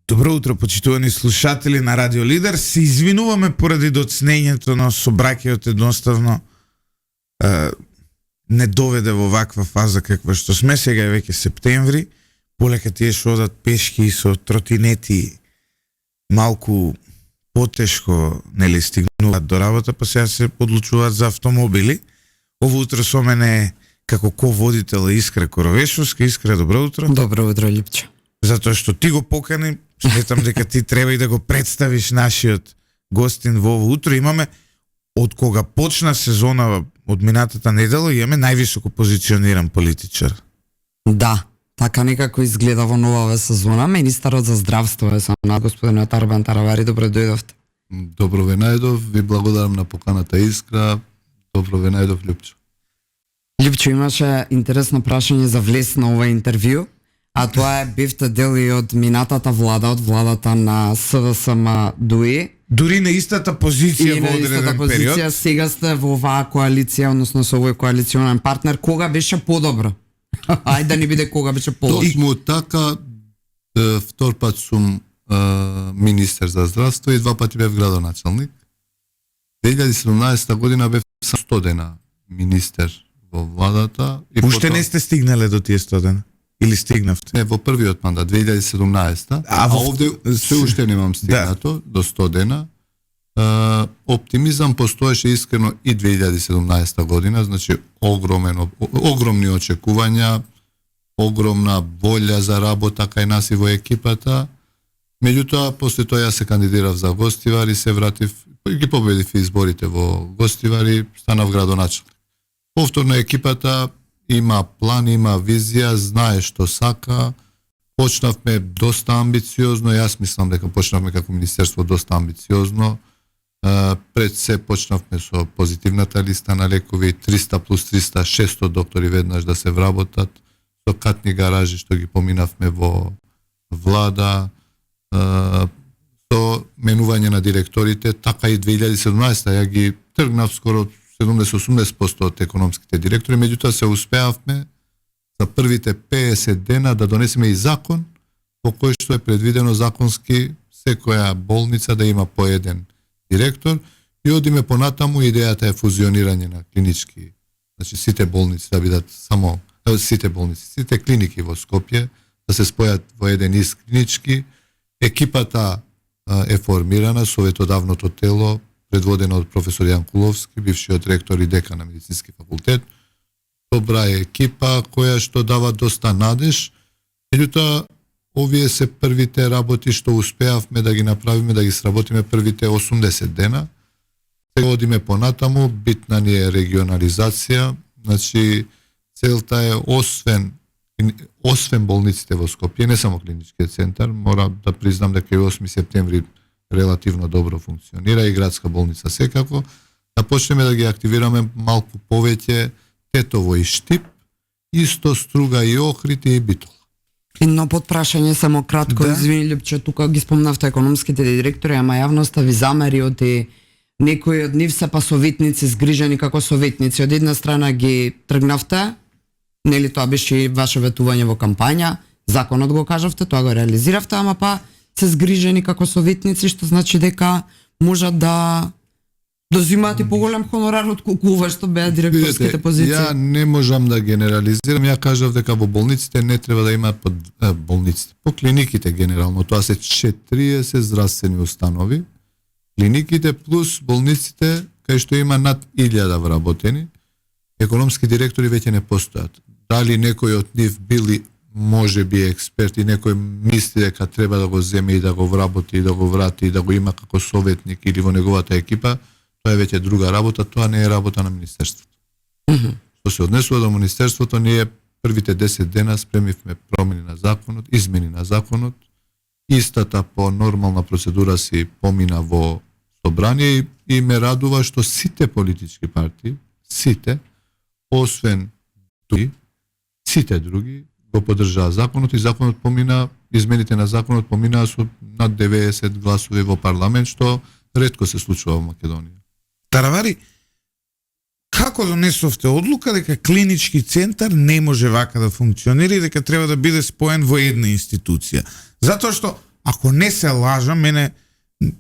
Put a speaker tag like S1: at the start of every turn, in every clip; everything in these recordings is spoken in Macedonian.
S1: Добро утро, почитувани слушатели на Радио Лидер. Се извинуваме поради доцнењето, но собраќајот едноставно не доведе во ваква фаза каква што сме. Сега е веќе септември, полека тие што одат пешки и со тротинети малку потешко нели стигнуваат до работа, па сега се одлучуваат за автомобили. Ово утро со мене е како ко-водител Искра Коровешовска. Искра, добро утро.
S2: Добро утро, Липче.
S1: Затоа што ти го покани, сметам дека ти треба и да го представиш нашиот гостин во ово утро. Имаме, од кога почна сезона од минатата недела, имаме највисоко позициониран политичар.
S2: Да, така некако изгледа во новава сезона. Министерот за здравство е со нас, господинот Арбан Таравари, добро дојдовте.
S3: Добро ве најдов, ви благодарам на поканата Искра. Добро ве најдов, Липче.
S2: Липче, имаше интересно прашање за влез на ова интервју, а тоа е бевте дел и од минатата влада, од владата на СВСМ ДУИ.
S1: Дури на истата позиција
S2: и
S1: во
S2: на истата
S1: одреден
S2: позиција,
S1: период.
S2: сега сте во оваа коалиција, односно со овој коалиционен партнер. Кога беше подобро? Ајде да не биде кога беше подобро.
S3: Точно така, втор пат сум министер за здравство и два пати бев градоначалник. 2017 година бев 100 дена министер во владата. И
S1: Уште не сте стигнале до тие 100 дена? Или стигнавте?
S3: Не, во првиот мандат, 2017.
S1: А
S3: овде се уште немам стигнато до 100 дена. Оптимизам постоеше искрено и 2017 година, значи огромни очекувања, огромна волја за работа кај нас и во екипата. Меѓутоа, после тоа јас се кандидирав за Гостивар и се вратив, ги победив изборите во Гостивар и станав градоначалник. Повторно екипата има план, има визија, знае што сака. Почнавме доста амбициозно, јас мислам дека почнавме како министерство доста амбициозно. Пред се почнавме со позитивната листа на лекови, 300 плюс 300, 600 доктори веднаш да се вработат, со катни гаражи што ги поминавме во влада, со менување на директорите, така и 2017, ја ги тргнав скоро 70-80% од економските директори, меѓутоа се успеавме за првите 50 дена да донесеме и закон по кој што е предвидено законски секоја болница да има по еден директор и одиме понатаму. Идејата е фузионирање на клинички, значи сите болници да бидат само сите клиники во Скопје да се спојат во еден ист клинички. Екипата е формирана, советодавното тело предводено од професор Јан Куловски, бившиот ректор и декан на медицински факултет. Добра е екипа која што дава доста надеж. Меѓутоа, овие се првите работи што успеавме да ги направиме, да ги сработиме првите 80 дена. Сега одиме понатаму, битна ни е регионализација, значи целта е освен болниците во Скопје, не само клиничкиот центар, мора да признам дека и 8 септември релативно добро функционира и градска болница секако, да почнеме да ги активираме малку повеќе Тетово и Штип, исто Струга и Охрид и Битола.
S2: Едно подпрашање само кратко,
S1: Да.
S2: извини Липче, тука ги спомнавте економските директори, ама јавноста ви замери од некои од нив се па советници згрижени како советници. Од една страна ги тргнавте, нели тоа беше и ваше ветување во кампања, законот го кажавте, тоа го реализиравте, ама па се згрижени како советници, што значи дека можат да дозимаат и поголем хонорар од колку ова што беа директорските позиции.
S3: Ја не можам да генерализирам, ја кажав дека во болниците не треба да има болниците, по клиниките генерално, тоа се 40 здравствени установи, клиниките плюс болниците кај што има над 1000 вработени, економски директори веќе не постојат. Дали некој од нив били може би експерт и некој мисли дека треба да го земе и да го вработи и да го врати и да го има како советник или во неговата екипа, тоа е веќе друга работа, тоа не е работа на министерството. Што се однесува до министерството, ние првите 10 дена спремивме промени на законот, измени на законот, истата по нормална процедура си помина во собрание и ме радува што сите политички партии, освен сите други го поддржаа законот и законот помина, измените на законот поминаа со над 90 гласови во парламент, што ретко се случува во Македонија.
S1: Таравари, како донесовте одлука дека клинички центар не може вака да функционира и дека треба да биде споен во една институција? Затоа што ако не се лажам, мене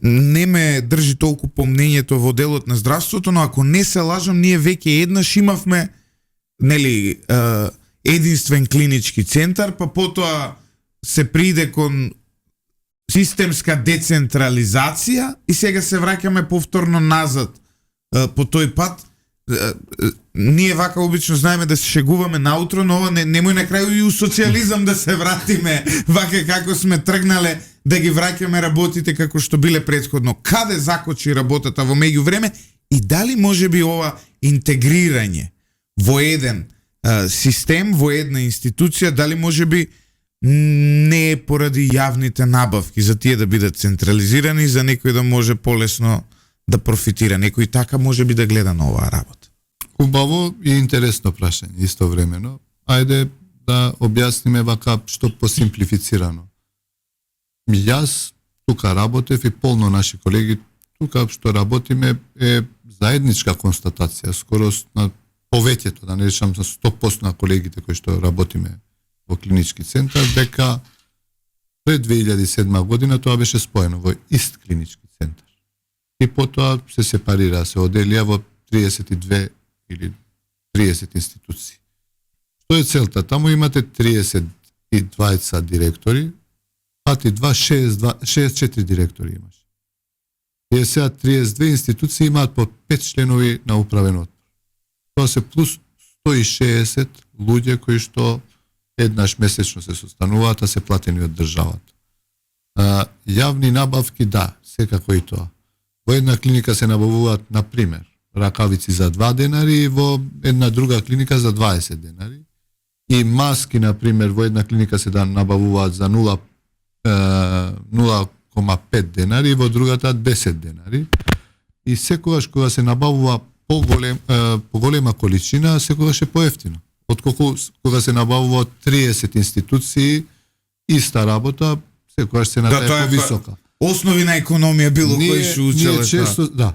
S1: не ме држи толку помнењето во делот на здравството, но ако не се лажам, ние веќе еднаш имавме нели единствен клинички центар, па потоа се приде кон системска децентрализација и сега се враќаме повторно назад по тој пат. Ние вака обично знаеме да се шегуваме наутро, но ова немој на крај и у социјализам да се вратиме вака како сме тргнале да ги враќаме работите како што биле претходно. Каде закочи работата во меѓувреме и дали може би ова интегрирање во еден систем, во една институција, дали може би не е поради јавните набавки за тие да бидат централизирани, за некој да може полесно да профитира. Некој така може би да гледа на оваа работа.
S3: Убаво и интересно прашање истовремено. Ајде да објасниме вака што посимплифицирано. Јас тука работев и полно наши колеги тука што работиме е заедничка констатација, скоро на повеќето, да не речам за 100% на колегите кои што работиме во клинички центар, дека пред 2007 година тоа беше споено во ист клинички центар. И потоа се сепарира, се оделија во 32 или 30 институции. Што е целта? Таму имате 32 директори, пати 64 директори имаш. И сега 32 институции имаат по 5 членови на управен одбор. Тоа се плюс 160 луѓе кои што еднаш месечно се состануваат, а се платени од државата. Јавни набавки, да, секако и тоа. Во една клиника се набавуваат, на пример, ракавици за 2 денари и во една друга клиника за 20 денари. И маски, на пример, во една клиника се да набавуваат за 0,5 денари и во другата 10 денари. И секогаш кога се набавува поголема количина, секогаш е поевтино. Отколку кога се набавува од 30 институции, иста работа, секогаш цената е повисока.
S1: Основи на економија било кој што учеле
S3: тоа.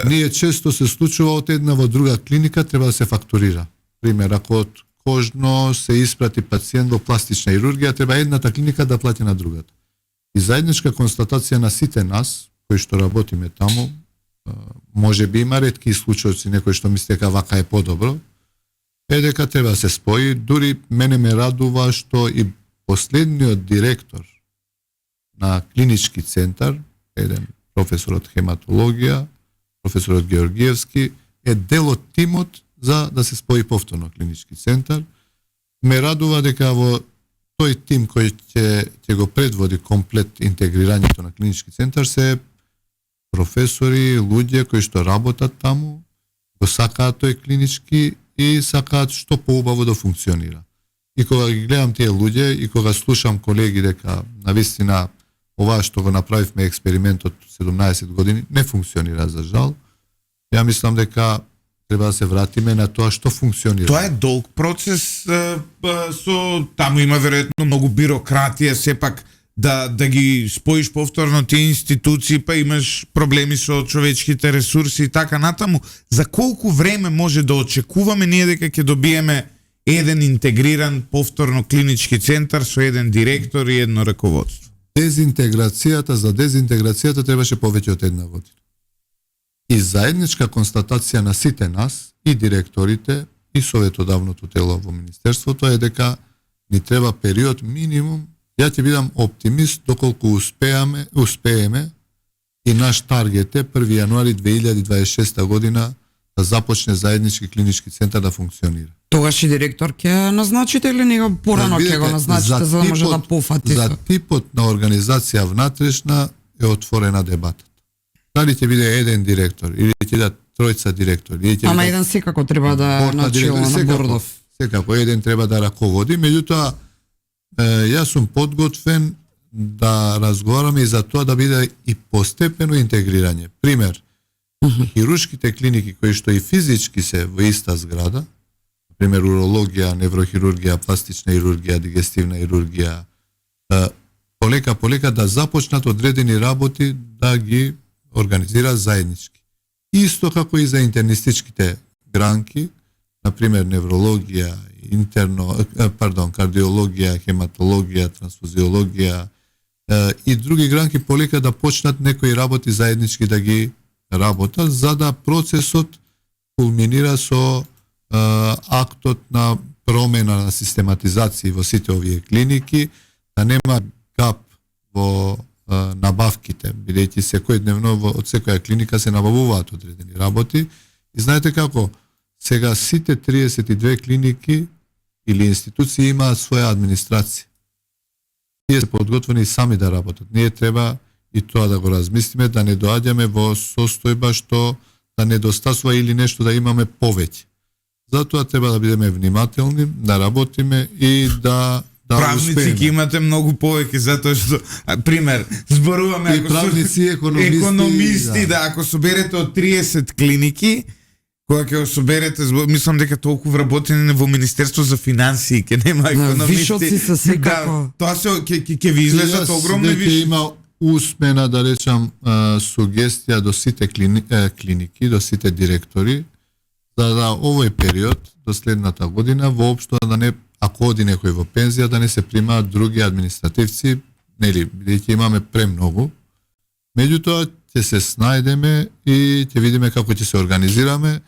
S3: Ние често се случува од една во друга клиника треба да се фактурира. Пример, ако од кожно се испрати пациент во пластична хирургија, треба едната клиника да плати на другата. И заедничка констатација на сите нас, кои што работиме таму, може би има ретки случаи некој што мисли дека вака е подобро, е дека треба да се спои. Дури мене ме радува што и последниот директор на клинички центар, еден професор од хематологија, професорот Георгиевски, е дел од тимот за да се спои повторно клинички центар. Ме радува дека во тој тим кој ќе го предводи комплет интегрирањето на клинички центар се професори, луѓе кои што работат таму, го сакаат тој клинички и сакаат што поубаво да функционира. И кога ги гледам тие луѓе и кога слушам колеги дека навистина ова што го направивме експериментот 17 години не функционира за жал, ја мислам дека треба да се вратиме на тоа што функционира.
S1: Тоа е долг процес, со таму има веројатно многу бирократија, сепак да ги споиш повторно тие институции, па имаш проблеми со човечките ресурси и така натаму. За колку време може да очекуваме ние дека ќе добиеме еден интегриран повторно клинички центар со еден директор и едно раководство?
S3: За дезинтеграцијата требаше повеќе од една година. И заедничка констатација на сите нас, и директорите, и советодавното тело во Министерството е дека ни треба период минимум. Ја ќе бидам оптимист доколку успееме и наш таргет е 1 јануари 2026 година да започне заеднички клинички центар да функционира.
S2: Тогаш и директор ќе назначите или него порано ќе го назначите за да може да пофати?
S3: За типот на организација внатрешна е отворена дебатата. Дали ќе биде еден директор или ќе бидат тројца директори?
S2: Ама еден секако треба да начело на бордов.
S3: Секако еден треба да раководи, меѓутоа јас сум подготвен да разговараме и за тоа да биде и постепено интегрирање. Пример, хируршките клиники кои што и физички се во иста зграда, пример урологија, неврохирургија, пластична хирургија, дигестивна хирургија, полека да започнат одредени работи да ги организираат заеднички. Исто како и за интернистичките гранки, на пример неврологија, кардиологија, хематологија, трансфузиологија и други гранки полека да почнат некои работи заеднички да ги работат, за да процесот кулминира со актот на промена на систематизација во сите овие клиники, да нема гап во набавките, бидејќи секојдневно од секоја клиника се набавуваат одредени работи. И знаете како, сега сите 32 клиники или институции имаат своја администрација. Тие се подготвени сами да работат. Ние треба и тоа да го размислиме, да не доаѓаме во состојба што да недостасува или нешто да имаме повеќе. Затоа треба да бидеме внимателни, да работиме и да
S1: правници
S3: успееме.
S1: ќе имате многу повеќе, затоа што, пример, зборуваме
S3: И правници,
S1: економисти, да, ако соберете од 30 клиники, кога ќе соберете, мислам дека толку вработени во Министерство за финансии, ќе нема економисти.
S2: Вишоци се секако.
S1: Да, тоа се ќе ви излезат огромни
S3: Веќе
S1: вишоци.
S3: има усмена, да речам, сугестија до сите клиники, до сите директори, за да овој период, до следната година, воопшто да не, ако оди некој во пензија, да не се примаат други административци, нели, бидејќи имаме премногу. Меѓутоа, ќе се снајдеме и ќе видиме како ќе се организираме.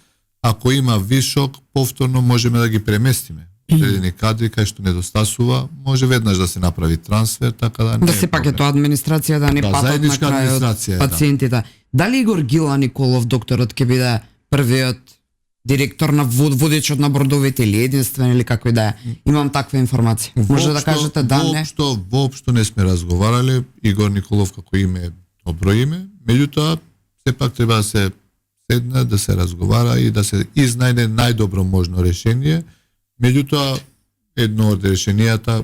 S3: Ако има вишок, повторно можеме да ги преместиме. Одредени кадри кај што недостасува, може веднаш да се направи трансфер, така да не
S2: Да сепак е тоа администрација да не
S3: Да,
S2: патат на
S3: заедничка
S2: крајот
S3: администрација,
S2: пациентите. Дали Игор Гила Николов, докторот, ќе биде првиот директор на водечот на бордовите или единствен или како и да е? Имам таква информација. Може да кажете да, не?
S3: Воопшто не сме разговарале. Игор Николов како име е добро име, меѓутоа сепак треба да се седне, да се разговара и да се изнајде најдобро можно решение. Меѓутоа, едно од решенијата,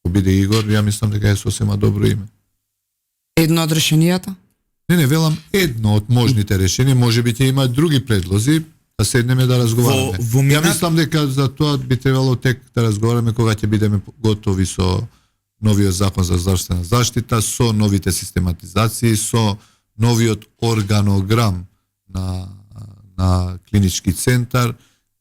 S3: ако биде Игор, ја мислам дека е сосема добро име.
S2: Едно од решенијата?
S3: Не, велам едно од можните решенија, може би ќе има други предлози, да седнеме да разговараме. Ја мислам дека за тоа би требало тек да разговараме кога ќе бидеме готови со новиот закон за здравствена заштита, со новите систематизации, со новиот органограм на клинички центар,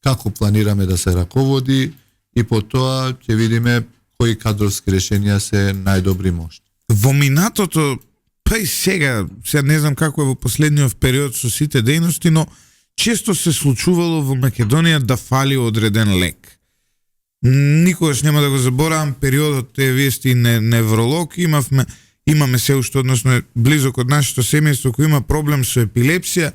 S3: како планираме да се раководи и по тоа ќе видиме кои кадровски решенија се најдобри можни.
S1: Во минатото, па и сега не знам како е во последниот период со сите дејности, но често се случувало во Македонија да фали одреден лек. Никогаш нема да го заборавам периодот вести невролог, имаме се уште, односно близок од нашето семејство кој има проблем со епилепсија,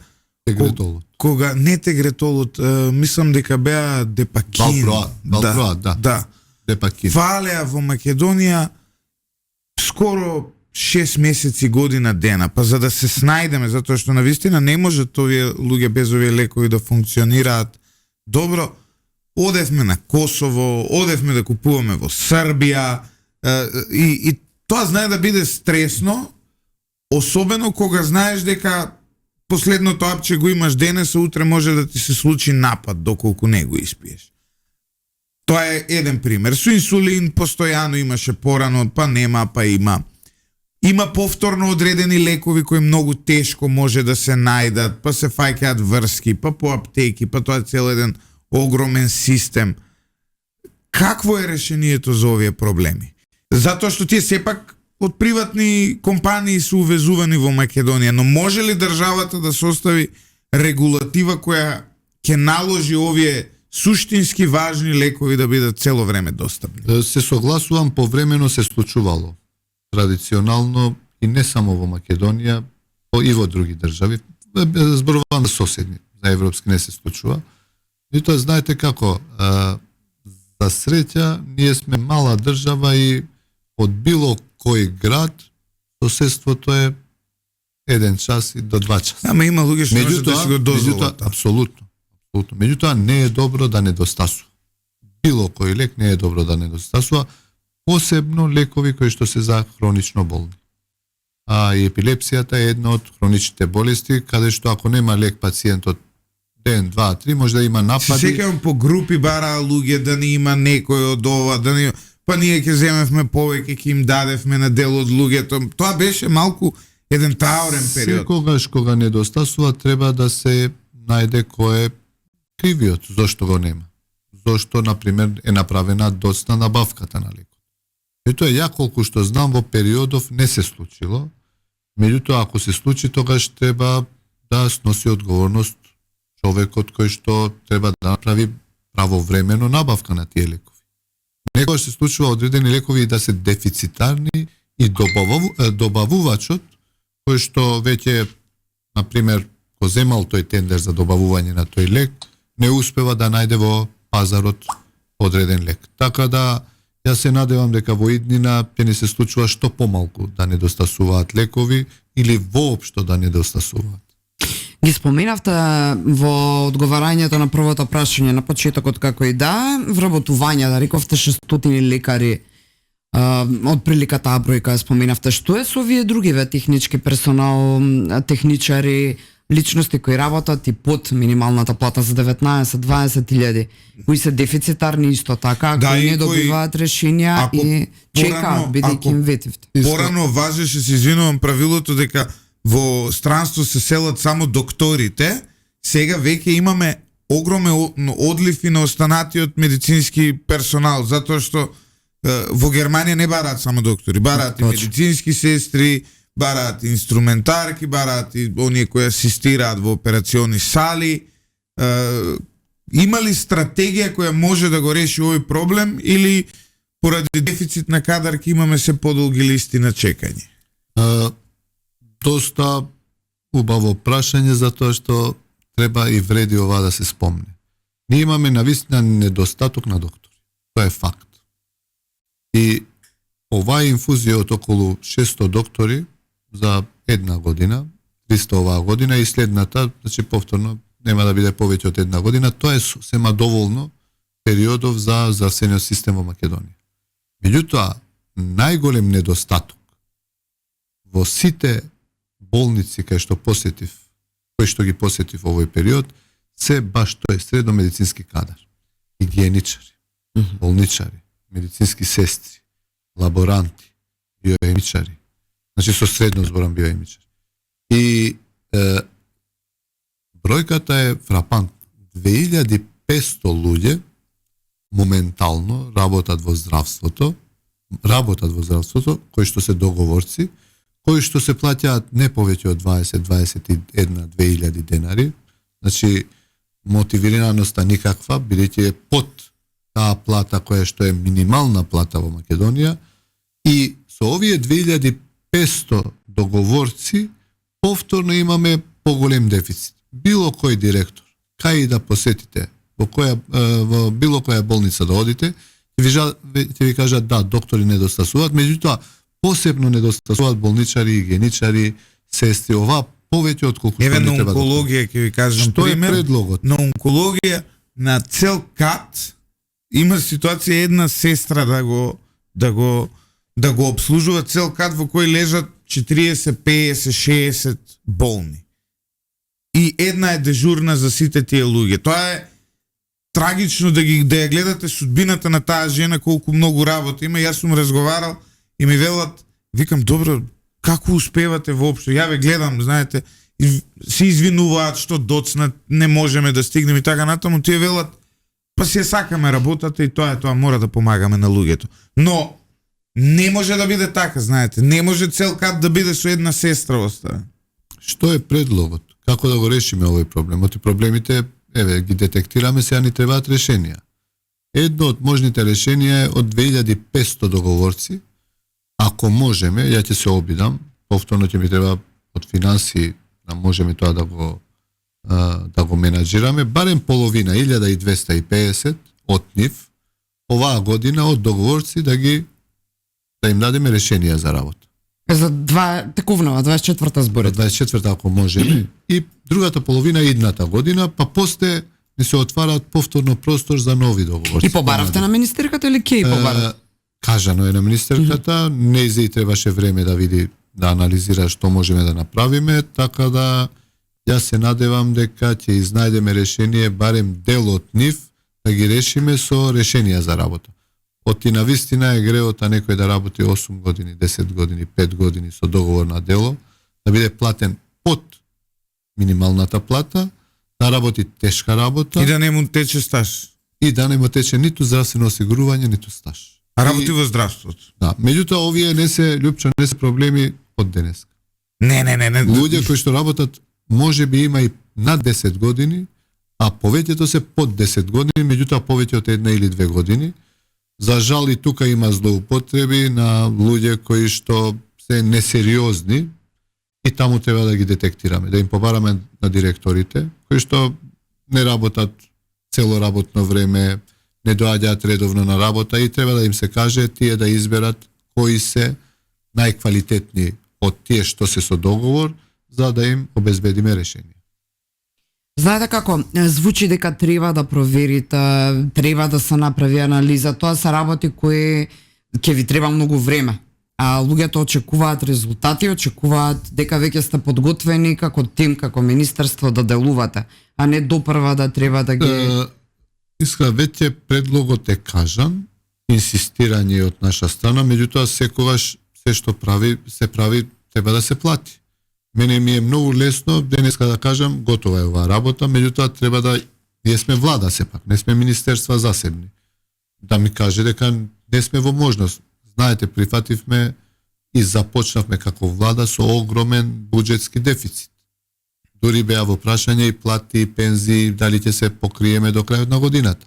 S3: Тегретолот.
S1: Кога не тегретолот, мислам дека беа депакин.
S3: Валпроат, да. Депакин.
S1: Фалеа во Македонија скоро 6 месеци, година дена, па за да се снајдеме, затоа што навистина не можат овие луѓе без овие лекови да функционираат добро. Одевме на Косово, одевме да купуваме во Србија и тоа знае да биде стресно, особено кога знаеш дека последното апче го имаш денес, а утре може да ти се случи напад доколку не го испиеш. Тоа е еден пример. Со инсулин постојано имаше порано, па нема, па има. Има повторно одредени лекови кои многу тешко може да се најдат, па се фаќаат врски, па по аптеки, па тоа е цел еден огромен систем. Какво е решението за овие проблеми? Затоа што тие сепак од приватни компании се увезувани во Македонија, но може ли државата да состави регулатива која ќе наложи овие суштински важни лекови да бидат цело време достапни?
S3: Се согласувам, повремено се случувало. Традиционално и не само во Македонија, и во други држави. Зборувам за соседни, за европски не се случува. И тоа знаете како, за среќа ние сме мала држава и од било кој град соседството е 1 час и до 2 часа.
S1: Ама има луѓе што може да си го дозволат.
S3: Апсолутно. Меѓутоа не е добро да недостасува. Било кој лек не е добро да недостасува, посебно лекови кои што се за хронично болни. А и епилепсијата е една од хроничните болести, каде што ако нема лек пациентот ден, 2, 3, може да има напади.
S1: Се секавам по групи бараа луѓе да не има некој од ова, да не... Па ние ќе земевме повеќе, ќе им дадевме на дел од луѓето. Тоа беше малку еден траурен период.
S3: Секогаш кога недостасува треба да се најде кој е кривиот, зошто го нема. Зошто, например, е направена доцна набавката на лекот. Меѓутоа, ја колку што знам во периодов не се случило. Меѓутоа, ако се случи, тогаш треба да сноси одговорност човекот кој што треба да направи правовремено набавка на тие лекови. Некогаш се случува одредени лекови да се дефицитарни и добавувачот кој што веќе, например, го земал тој тендер за добавување на тој лек, не успева да најде во пазарот одреден лек. Така да, јас се надевам дека во иднина ќе ни се случува што помалку да недостасуваат лекови или воопшто да недостасуваат.
S2: Ги споменавте во одговарањето на првото прашање на почетокот како и да, вработување, да рековте 600 лекари, од прилика таа бројка ја споменавте. Што е со овие другиве технички персонал, техничари, личности кои работат и под минималната плата за 19-20 илјади, кои се дефицитарни исто така,
S1: Да,
S2: кои
S1: и
S2: не добиваат решенија и чекаат, бидејќи им ветивте.
S1: Порано важеше, се извинувам, правилото дека во странство се селат само докторите, сега веќе имаме огромен одлив и на останатиот медицински персонал, затоа што во Германија не бараат само доктори, бараат и медицински сестри, бараат инструментарки, бараат и оние кои асистираат во операциони сали. Има ли стратегија која може да го реши овој проблем или поради дефицит на кадарки имаме се подолги листи на чекање?
S3: Доста убаво прашање, затоа што треба и вреди ова да се спомне. Ние имаме навистина недостаток на доктори. Тоа е факт. И оваа инфузија од околу 600 доктори за една година, 300 оваа година и следната, значи повторно нема да биде повеќе од една година, тоа е сема доволно периодов за здравствениот систем во Македонија. Меѓутоа, најголем недостаток во сите болници кои што ги посетив овој период, се баш тоа е средномедицински кадар. Хигиеничари, болничари, медицински сестри, лаборанти, биоемичари. Значи со средно зборам биоемичари. И бројката е фрапантна. 2500 луѓе моментално работат во здравството, кои што се договорци, кои што се плаќаат не повеќе од 20-21-2000 денари. Значи, мотивираноста никаква, бидејќи е под таа плата која што е минимална плата во Македонија, и со овие 2500 договорци повторно имаме поголем дефицит. Било кој директор, кај и да посетите, во било која болница да одите, ќе ви кажат да, доктори недостасуваат, меѓутоа посебно недостасуваат болничари, хигиеничари, сестри, ова повеќе од колку
S1: Еве на онкологија ќе ви кажам
S3: што
S1: пример.
S3: Е предлогот?
S1: На онкологија на цел кат има ситуација една сестра да го обслужува цел кат во кој лежат 40, 50, 60 болни. И една е дежурна за сите тие луѓе. Тоа е трагично да ја гледате судбината на таа жена, колку многу работа има. Јас сум разговарал и ми велат, викам, добро, како успевате воопшто? Ја ве гледам, знаете, се извинуваат што доцнат, не можеме да стигнеме и така натаму. Тие велат, па си ја сакаме работата и тоа мора да помагаме на луѓето. Но не може да биде така, знаете. Не може цел кат да биде со една сестра оставен.
S3: Што е предлогот? Како да го решиме овој проблем? Оти проблемите, еве, ги детектираме, сега ни требаат решенија. Едно од можните решенија е од 2500 договорци. Ако можеме, ја ќе се обидам, повторно ќе ми треба од финанси да можеме тоа да го менаџираме, барем половина, 1250 од нив, оваа година од договорци да им дадеме решенија за работа.
S2: За текувнава 24-та зборите.
S3: 24-та ако можеме и другата половина идната година, па после ни се отвараат повторно простор за нови договорци.
S2: И побаравте на министерката или ке и побаравте?
S3: Кажано е на министерката, нејзе и требаше време да види, да анализира што можеме да направиме, така да јас се надевам дека ќе изнајдеме решение, барем дел од нив, да ги решиме со решенија за работа. Оти на вистина е греота некој да работи 8 години, 10 години, 5 години со договор на дело, да биде платен под минималната плата, да работи тешка работа
S1: И да не му тече стаж.
S3: и да не му тече ниту здравствено осигурување, ниту стаж.
S1: А работи во здравството.
S3: Да, меѓутоа овие не се Лјупчо, не се проблеми од денес.
S1: Не.
S3: Луѓе кои што работат може би има и над 10 години, а повеќето се под 10 години, меѓутоа повеќе од 1 или 2 години. За жал и тука има злоупотреби на луѓе кои што се несериозни и таму треба да ги детектираме, да им побараме на директорите кои што не работат цело работно време, не доаѓаат редовно на работа и треба да им се каже тие да изберат кои се најквалитетни од тие што се со договор, за да им обезбедиме решение.
S2: Знаете како, звучи дека треба да проверите, треба да се направи анализа. Тоа се работи кои ќе ви треба многу време. А луѓето очекуваат резултати, очекуваат дека веќе сте подготвени како тим, како министерство да делувате, а не допрва да треба да ги...
S3: Иска, веќе предлогот е кажан, инсистирање од наша страна, меѓутоа секогаш се што се прави, треба да се плати. Мене ми е многу лесно денеска да кажам готова е оваа работа, меѓутоа треба да ние сме влада сепак, не сме министерства засебни. Да ми каже дека не сме во можност. Знаете, прифативме и започнавме како влада со огромен буџетски дефицит. Дури беа во прашање и плати, и пензии, дали ќе се покриеме до крајот на годината.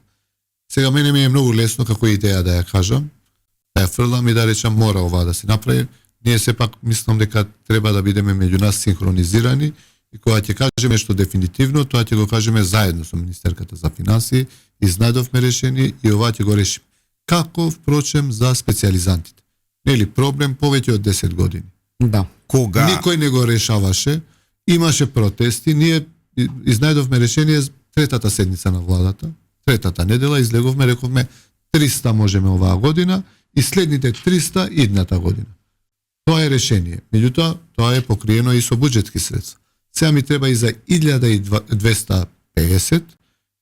S3: Сега мене ми е многу лесно како идеја да ја кажам, да ја фрлам и да речам мора ова да се направи. Ние сепак мислам дека треба да бидеме меѓу нас синхронизирани и кога ќе кажеме што дефинитивно, тоа ќе го кажеме заедно со Министерката за финансии, изнајдовме решение и ова ќе го решиме. Како, впрочем, за специјализантите. Нели проблем повеќе од 10 години.
S2: Да.
S1: Кога?
S3: Никој не го решаваше, имаше протести, ние изнајдовме решение третата седница на владата, третата недела, излеговме, рековме 300 можеме оваа година и следните 300 идната година. Тоа е решение. Меѓутоа, тоа е покриено и со буџетски средства. Сега ми треба и за 1250,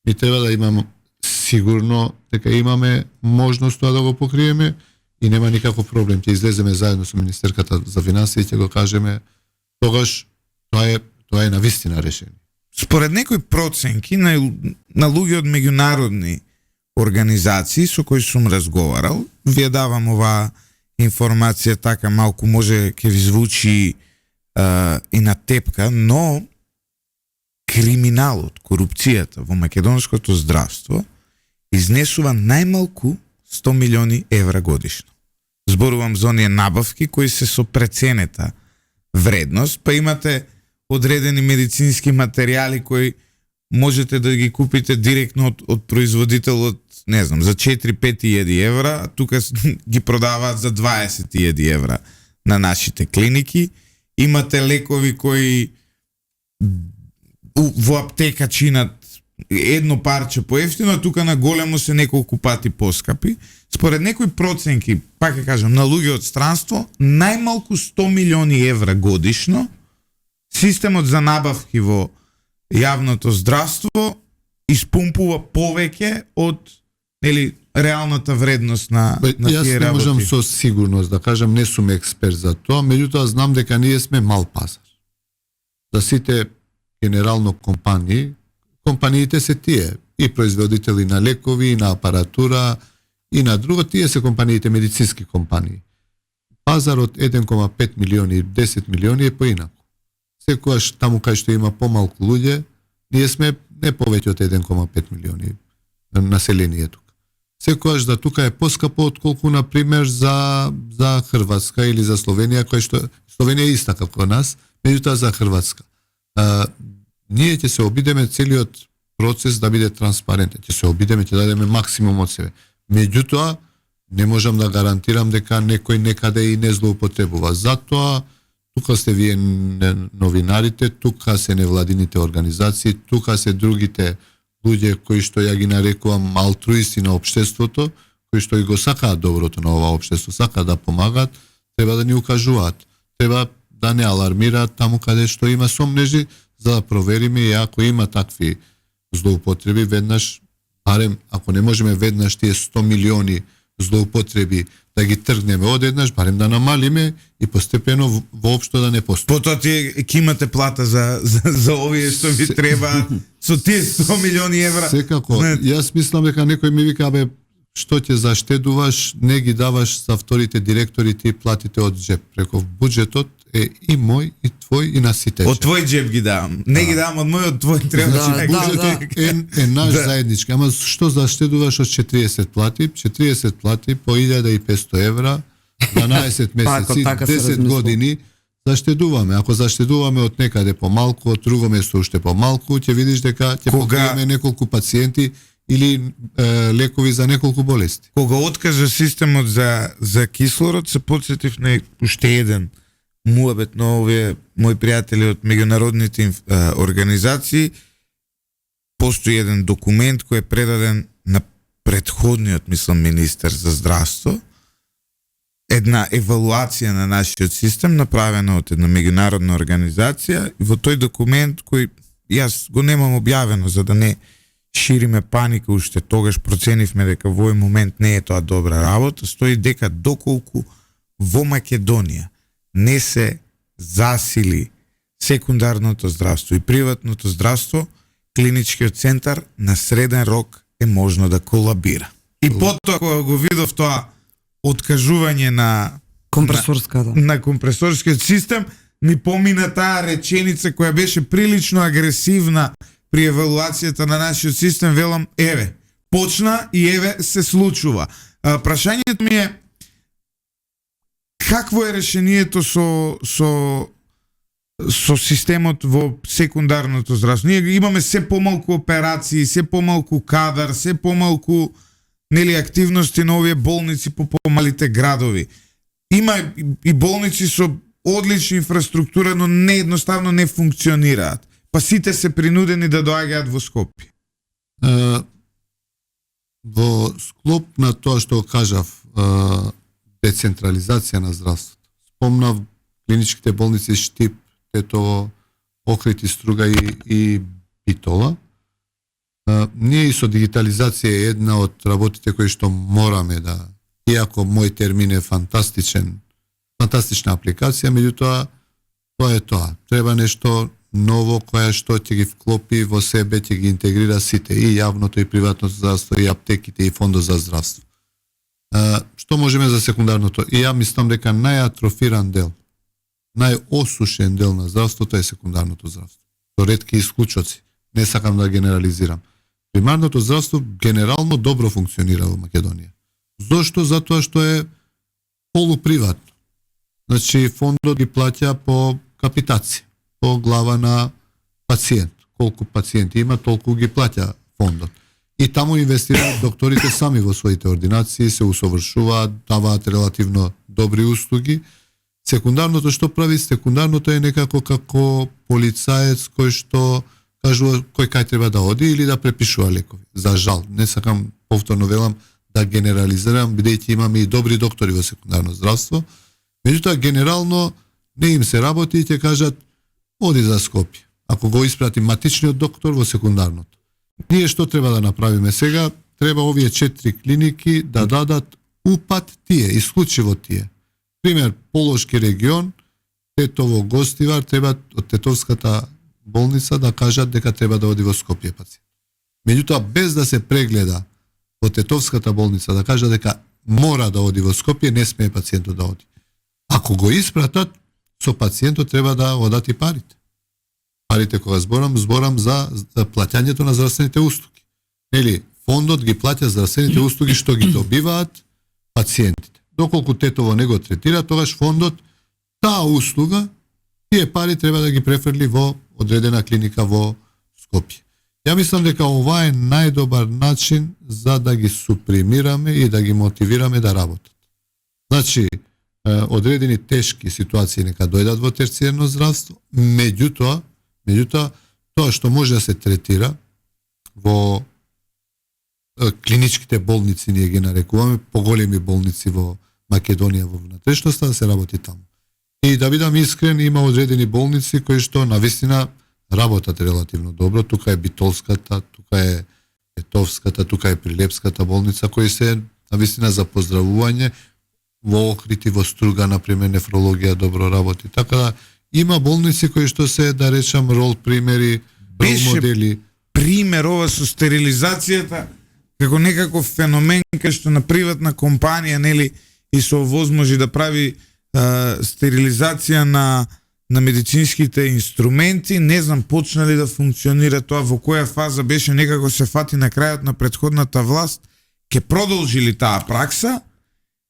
S3: ми треба да имам сигурно дека имаме можност тоа да го покриеме и нема никаков проблем. Ќе излеземе заедно со Министерката за финансии и ќе го кажеме тогаш тоа е навистина решение.
S1: Според некои проценки на луѓе од меѓународни организации со кои сум разговарал, вие давам оваа информација така малку може ќе ви звучи и на тепка, но криминалот, корупцијата во македонското здравство изнесува најмалку 100 милиони евра годишно. Зборувам за оние набавки кои се со преценета вредност, па имате одредени медицински материјали кои можете да ги купите директно од производителот, не знам, за 4-5 евра, а тука ги продаваат за 20 евра на нашите клиники. Имате лекови кои во аптека чинат едно парче поевтино, а тука на големо се неколку пати поскапи. Според некои проценки, пак ќе кажам, на луѓе од странство, најмалку 100 милиони евра годишно системот за набавки во јавното здравство испумпува повеќе од реалната вредност на тие работи.
S3: Јас не можам со сигурност да кажам, не сум експерт за тоа, меѓутоа знам дека ние сме мал пазар. За сите генерално компаниите се тие, и производители на лекови, и на апаратура, и на друго, тие се компаниите, медицински компании. Пазарот 1,5 милиони, 10 милиони е поинаку. Секогаш таму кај што има помалку луѓе, ние сме не повеќе од 1,5 милиони населението. Секогаш да тука е поскапо отколку на пример за Хрватска или за Словенија, кој што Словенија е иста како нас, меѓутоа за Хрватска. Ние ќе се обидеме целиот процес да биде транспарентен. Ќе се обидеме, ќе дадеме максимум од себе. Меѓутоа, не можам да гарантирам дека некој некаде и не злоупотребува. Затоа, тука сте вие новинарите, тука се невладините организации, тука се другите луѓе кои што ја ги нарекувам алтруисти на општеството, кои што и го сакаат доброто на ова општество, сакаат да помагаат, треба да ни укажуваат. Треба да не алармираат таму каде што има сомнежи, за да провериме и ако има такви злоупотреби, веднаш, барем, ако не можеме веднаш тие 100 милиони злоупотреби да ги тргнеме одеднаш, барем да намалиме и постепено воопшто да не постои.
S1: Потоа тие ќе имате плата за овие што ви треба со тие 100 милиони евра.
S3: Секако, јас мислам дека некој ми вика, што ќе заштедуваш, не ги даваш за вторите директори, ти платите од джеб. Преку буџетот е и мој, и твој, и на сите.
S1: Од твој джеб ги давам. Не ги давам од мој, од твој треба
S3: Буџетот е наш заеднички. Ама што заштедуваш од 40 плати? 40 плати по 1500 евра, 12 месеци, 10 години заштедуваме. Ако заштедуваме од некаде помалку, од друго место уште помалку, ќе видиш дека ќе покриеме неколку пациенти или лекови за неколку болести.
S1: Кога откажа системот за кислород, се потсетив на уште еден муабет на овие мои пријатели од меѓународните организации. Постои еден документ кој е предаден на претходниот, мислам, министер за здравство. Една евалуација на нашиот систем направена од една меѓународна организација, и во тој документ кој јас го немам објавено за да не шириме паника, уште тогаш проценивме дека во овој момент не е тоа добра работа, стои дека доколку во Македонија не се засили секундарното здравство и приватното здравство, клиничкиот центар на среден рок е можно да колабира. И потоа кога го видов тоа откажување на компресорскиот систем, ми помина таа реченица која беше прилично агресивна при евалуацијата на нашиот систем. Велам, еве, почна и еве се случува. Прашањето ми е, какво е решението со системот во секундарното здравство? Ние имаме се помалку операции, се помалку кадар, се помалку активности на овие болници по помалите градови. Има и болници со одлична инфраструктура, но едноставно не функционираат. Па сите се принудени да доаѓаат во Скопје.
S3: Во склоп на тоа што кажав, децентрализација на здравството. Спомнав клиничките болници Штип, Тетово, Охрид и Струга и Битола. Ние и со дигитализација е една од работите кои што мораме да, иако мој термин е фантастична апликација, меѓутоа тоа е тоа. Треба нешто ново која што ќе ги вклопи во себе, ќе ги интегрира сите, и јавното, и приватното здравство, и аптеките, и фондот за здравство. Што можеме за секундарното? И ја мислам дека најатрофиран дел, најосушен дел на здравството е секундарното здравство. Со ретки исклучоци. Не сакам да генерализирам. Примарното здравство генерално добро функционира во Македонија. Зошто? Затоа што е полуприватно. Значи, фондот ги плаќа по капитација, по глава на пациент. Колку пациенти има, толку ги плаќа фондот. И таму инвестираат докторите сами во своите ординации, се усовршуваат, даваат релативно добри услуги. Секундарното што прави? Секундарното е некако како полицаец кој што кажува кој кај треба да оди или да препишува лекови. За жал, не сакам, повторно велам, да генерализирам, бидејќи имаме и добри доктори во секундарно здравство. Меѓутоа, генерално не им се работи и ќе кажат оди за Скопје, ако го испрати матичниот доктор во секундарното. Ние што треба да направиме сега? Треба овие 4 клиники да дадат упат тие, исклучиво тие. Пример, Полошки регион, Тетово, Гостивар, треба од Тетовската болница да кажат дека треба да оди во Скопје пациент. Меѓутоа, без да се прегледа во Тетовската болница, да кажат дека мора да оди во Скопје, не смее пациентот да оди. Ако го испратат, со пациентот треба да одат и парите. Парите кога зборам за плаќањето на здравствените услуги. Или фондот ги плаќа здравствените услуги што ги добиваат пациентите. Доколку Тетово не го третира, тогаш фондот таа услуга, тие пари треба да ги префрли во одредена клиника во Скопје. Ја мислам дека ова е најдобар начин за да ги супримираме и да ги мотивираме да работат. Значи, одредени тешки ситуации нека дојдат во терцијерно здравство, меѓутоа тоа што може да се третира во клиничките болници, ние ги нарекуваме поголеми болници во Македонија, во внатрешноста, да се работи таму. И да бидам искрен, има одредени болници кои што навистина работат релативно добро. Тука е Битолската, тука е Тетовската, тука е Прилепската болница, кои се навистина за поздравување. Во Охрид и во Струга, например, нефрологија добро работи. Така да има болници кои што се, да речам, рол примери, рол модели.
S1: Пример ова со стерилизацијата, како некаков феномен кај што на приватна компанија, нели, и со возможи да прави стерилизација на медицинските инструменти. Не знам почна ли да функционира тоа, во која фаза беше, некако се фати на крајот на претходната власт, ќе продолжи ли таа пракса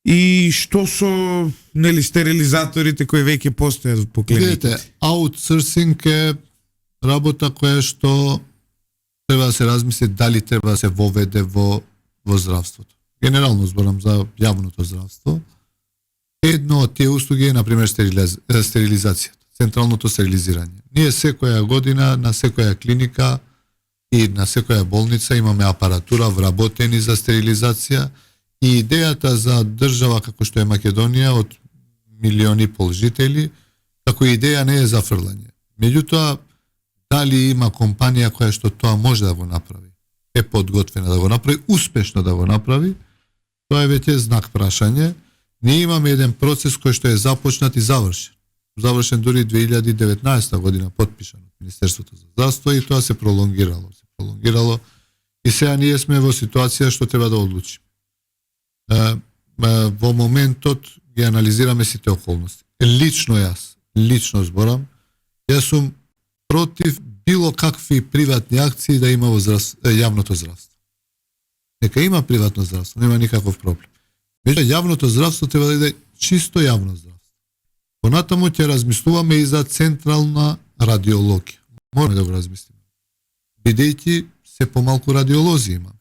S1: и што со, нели, стерилизаторите кои веќе постојат по клиниките?
S3: Видите, аутсорсинг е работа која што треба да се размисли дали треба да се воведе во здравството. Генерално зборам за јавното здравство. Едно од тие услуги е, например, стерилизацијата, централното стерилизирање. Ние секоја година на секоја клиника и на секоја болница имаме апаратура вработени за стерилизација и идејата за држава како што е Македонија од 1,5 милиони жители, како идеја не е за фрлање. Меѓутоа, дали има компанија која што тоа може да го направи, е подготвена да го направи, успешно да го направи, тоа е веќе знак прашање. Ние имаме еден процес кој што е започнат и завршен. Завршен дури 2019 година, подпишан од Министерството за здравство и тоа се пролонгирало. И сега ние сме во ситуација што треба да одлучиме. Во моментот ги анализираме сите околности. Лично зборам, јас сум против било какви приватни акции да има во јавното здравство. Нека има приватно здравство, нема никаков проблем. Меѓутоа, јавното здравство треба да иде чисто јавно здравство. Понатаму ќе размислуваме и за централна радиологија. Мораме да го размислиме. Бидејќи се помалку радиолози има.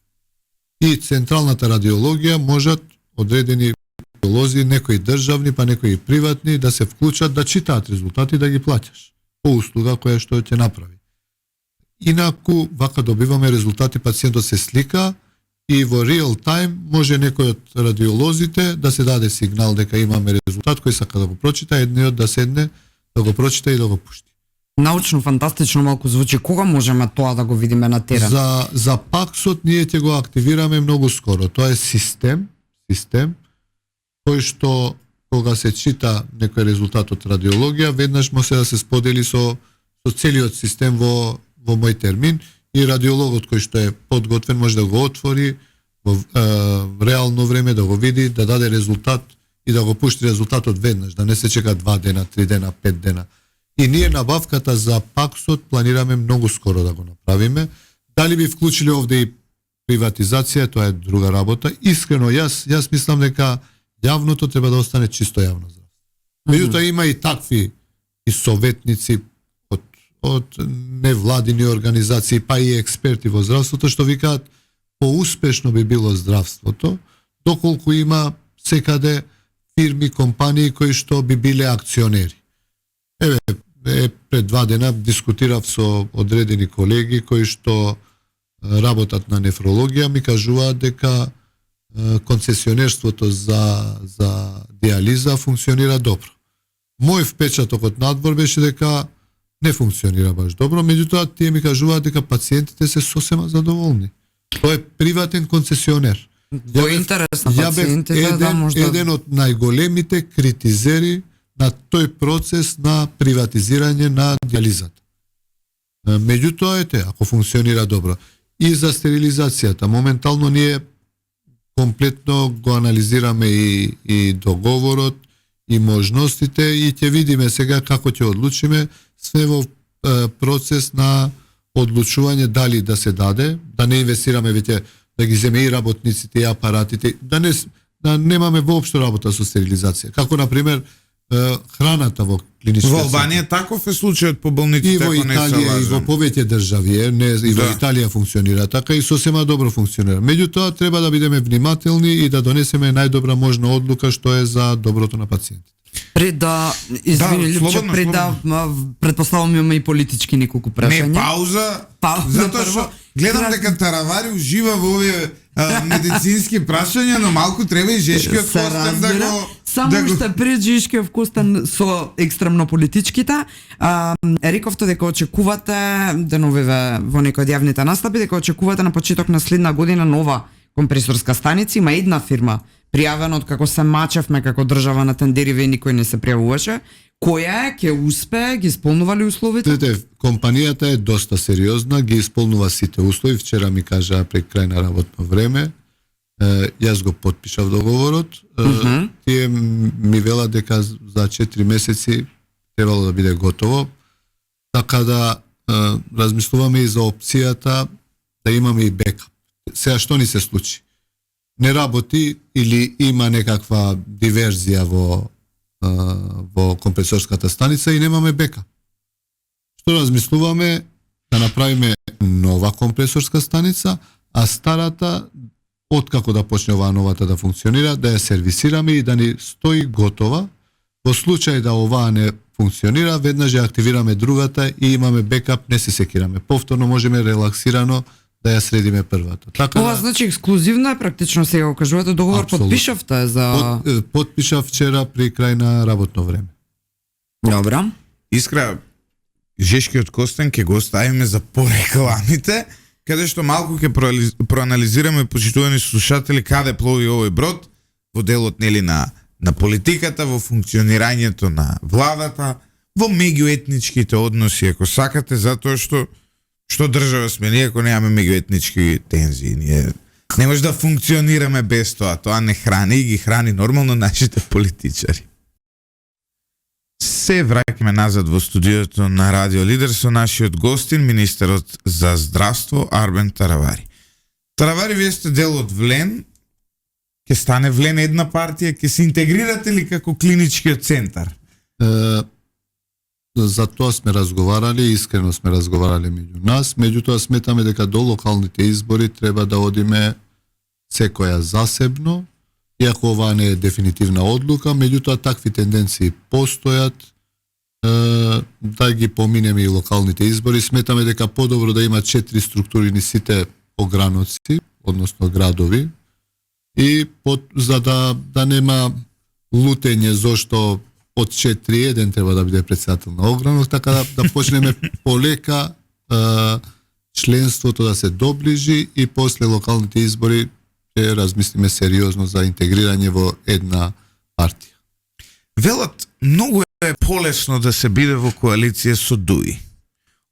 S3: И централната радиологија можат одредени радиолози, некои државни, па некои приватни, да се вклучат да читаат резултати, да ги плаќаш по услуга која што ќе направи. Инаку, вака добиваме резултати, пациентот се слика и во реал тайм може некој од радиолозите да се даде сигнал дека имаме резултат кој сака да го прочита, едниот да седне, да го прочита и да го пушти.
S2: Научно фантастично малку звучи. Кога можеме тоа да го видиме на терен?
S3: За паксот ние ќе го активираме многу скоро. Тоа е систем кој што кога се чита некој резултат од радиологија, веднаш може да се сподели со целиот систем во мој термин и радиологот кој што е подготвен може да го отвори во реално време, да го види, да даде резултат и да го пушти резултатот веднаш, да не се чека 2 дена, 3 дена, 5 дена. И ние набавката за паксот планираме многу скоро да го направиме. Дали би вклучили овде и приватизација, тоа е друга работа. Искрено, јас мислам дека јавното треба да остане чисто јавно здравство. Меѓутоа има и такви и советници од невладини организации, па и експерти во здравството, што викаат поуспешно би било здравството, доколку има секаде фирми, компании кои што би биле акционери. Пред 2 дена дискутирав со одредени колеги кои што работат на нефрологија, ми кажуваат дека концесионерството за диализа функционира добро. Мој впечаток од надвор беше дека не функционира баш добро, меѓутоа тие ми кажуваат дека пациентите се сосема задоволни. Тоа е приватен концесионер.
S2: Во интерес на пациентите, да може
S3: еден од најголемите критизери на тој процес на приватизирање на диализата. Меѓутоа, ако функционира добро. И за стерилизацијата, моментално ние комплетно го анализираме и договорот, и можностите, и ќе видиме сега како ќе одлучиме, све во процес на одлучување дали да се даде, да не инвестираме веќе, да ги земе и работниците, и апаратите, да немаме воопшто работа со стерилизација. Како, например, храната во клиничките.
S1: Во Албанија таков е случајот по болниците,
S3: и во Италија, и во повеќе држави, и во Италија функционира така и сосема добро функционира. Меѓутоа треба да бидеме внимателни и да донесеме најдобра можна одлука што е за доброто на пациентите.
S2: Пред да предпоставам имаме и политички неколку прашања.
S1: Не, пауза затоа што гледам дека Таравари ужива во овие медицински прашања, но малку треба и Жешкиот Костан да го...
S2: Само уште пред Жешкиот Костан со екстремно политичките. Рековте дека очекувате, деновиве во некој од јавните настапи, дека очекувате на почеток на следна година нова компресорска станица, има една фирма пријавена од како се мачевме како држава на тендериве и никој не се пријавуваше. Која е, ќе успее, ги исполнува ли условите?
S3: Компанијата е доста сериозна, ги исполнува сите услови. Вчера ми кажа пред крај на работно време, јас го потпишав договорот. Тие ми велат дека за 4 месеци требало да биде готово. Така да размислуваме и за опцијата да имаме и бекап. Сега што ни се случи? Не работи или има некаква диверзија во компресорската станица и немаме бекап. Што размислуваме? Да направиме нова компресорска станица, а старата, откако да почне оваа новата да функционира, да ја сервисираме и да ни стои готова. Во случај да оваа не функционира, веднаш ја активираме другата и имаме бекап, не се секираме. Повторно можеме релаксирано да ја средиме првата. Така
S2: Ова значи ексклузивно е практично, сега го кажувате, договор потпишавте за...
S3: Потпишав вчера при крај на работно време.
S2: Добра.
S1: Искра, Жешкиот Костен ќе го оставиме за порекламите, каде што малку ќе проанализираме, почитувани слушатели, каде плови овој брод во делот нели на политиката, во функционирањето на владата, во меѓуетничките односи, ако сакате, затоа што држава сме ние ако немаме меѓуетнички тензии. Ние не може да функционираме без тоа. Тоа не храни и ги храни нормално нашите политичари. Се враќаме назад во студиото на Радио Лидер со нашиот гостин, министерот за здравство Арбен Таравари. Таравари, вие сте дел од ВЛЕН, ќе стане ВЛЕН една партија, ќе се интегрирате ли како клиничкиот центар?
S3: За тоа сме разговарали, искрено сме разговарали меѓу нас, меѓутоа сметаме дека до локалните избори треба да одиме секоја засебно, иако ова не е дефинитивна одлука, меѓутоа такви тенденции постојат, да ги поминеме и локалните избори. Сметаме дека подобро да има 4 структури ни сите ограноци, односно градови, и за да нема лутење зошто од 4-1 треба да биде председател на огранот, така да почнеме полека членството да се доближи и после локалните избори ќе размислиме сериозно за интегрирање во една партија.
S1: Велат, многу е полесно да се биде во коалиција со ДУИ.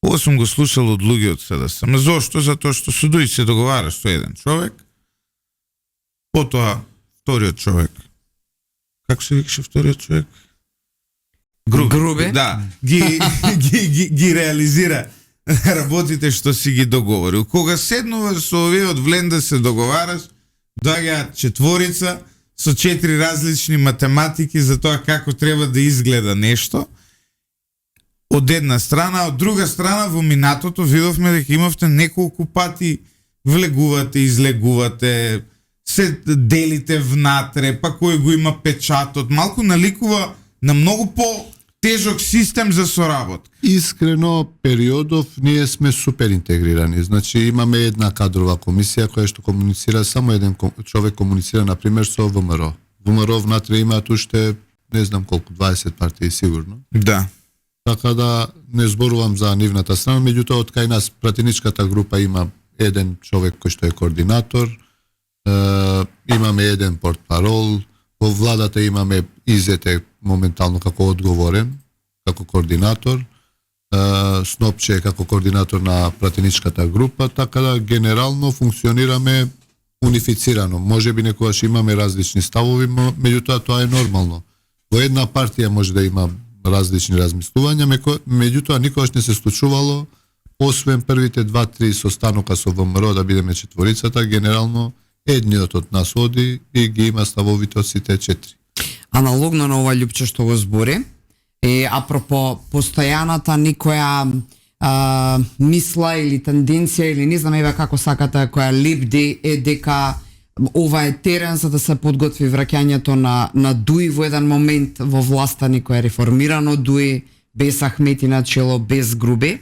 S1: Ова сум го слушал од луѓе од СДСМ. Зошто? Затоа што со ДУИ се договара со еден човек, потоа вториот човек. Како се викаше вториот човек?
S2: Груби.
S1: Да, ги реализира работите што си ги договорил. Кога седнуваш со овие од ВЛЕН да се договараш, доаѓаат четворица со 4 различни математики за тоа како треба да изгледа нешто. Од една страна, од друга страна во минатото видовме дека имавте неколку пати влегувате, излегувате, се делите внатре, па кој го има печатот, малку наликува на многу по-тежок систем за соработка.
S3: Искрено, периодов ние сме супер интегрирани. Значи имаме една кадрова комисија која што комуницира, само еден човек комуницира, например, со ВМРО. ВМРО внатре имаат уште, не знам колку, 20 партии сигурно.
S1: Да.
S3: Така да не зборувам за нивната страна, меѓутоа од кај нас пратеничката група има еден човек кој што е координатор, имаме еден портпарол, во владата имаме Изете моментално како одговорен, како координатор, Снопче како координатор на пратеничката група, така да генерално функционираме унифицирано. Може би некогаш имаме различни ставови, меѓутоа тоа е нормално. Во една партија може да има различни размислувања, меѓутоа никогаш не се случувало, освен првите 2-3 состанока со ВМРО да бидеме четворицата, генерално едниот од нас оди и ги има ставовите од сите 4.
S2: Аналогно на ова Љупче што го збори, апропо постојаната никоја мисла или тенденција или не знам еве како сакате, која лепди е дека ова е терен за да се подготви враќањето на ДУИ во еден момент во власта, никој е реформирано ДУИ, без Ахмети на чело, без Груби.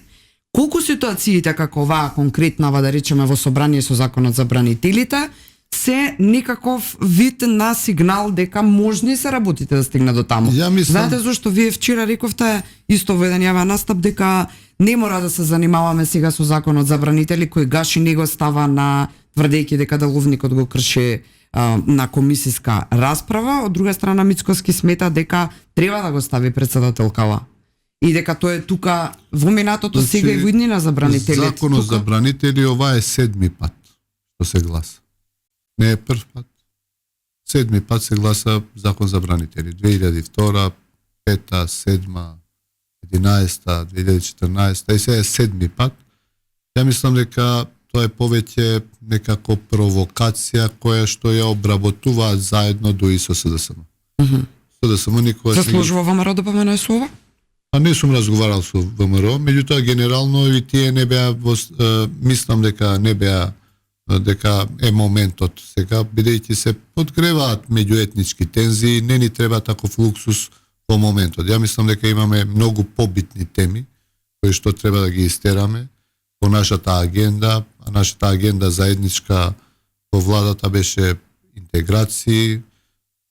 S2: Колку ситуациите како оваа конкретнава, да речеме во собрание со законот за бранителите, се некаков вид на сигнал дека можни се работите да стигне до таму. Знаете зашто вие вчера рековте исто во еден јавен настап дека не мора да се занимаваме сега со законот за бранители кој гаши него става на тврдејќи дека деловникот го крши на комисиска расправа, од друга страна Мицкоски смета дека треба да го стави председателкава. И дека тоа е тука во минатото,
S3: Значи,
S2: сега и во иднина за бранителите.
S3: Законот за бранители, ова е 7ми пат што се гласа. Не е прв пат. 7ми пат се гласа закон за бранители. 2002, 5, 7, 11, 2014, и сега е 7ми пат. Ја мислам дека тоа е повеќе некако провокација која што ја обработуваат заедно ДУИ со СДСМ. СДСМ никогаш не ги...
S2: Заслужува ВМРО да помене со ова?
S3: А не сум разговарал со ВМРО, меѓутоа генерално и тие не беа, мислам дека не беа, дека е моментот сега, бидејќи се подкреваат меѓуетнички тензии, не ни треба таков луксус во моментот. Ја мислам дека имаме многу побитни теми кои што треба да ги истераме по нашата агенда, а нашата агенда заедничка во владата беше интеграции,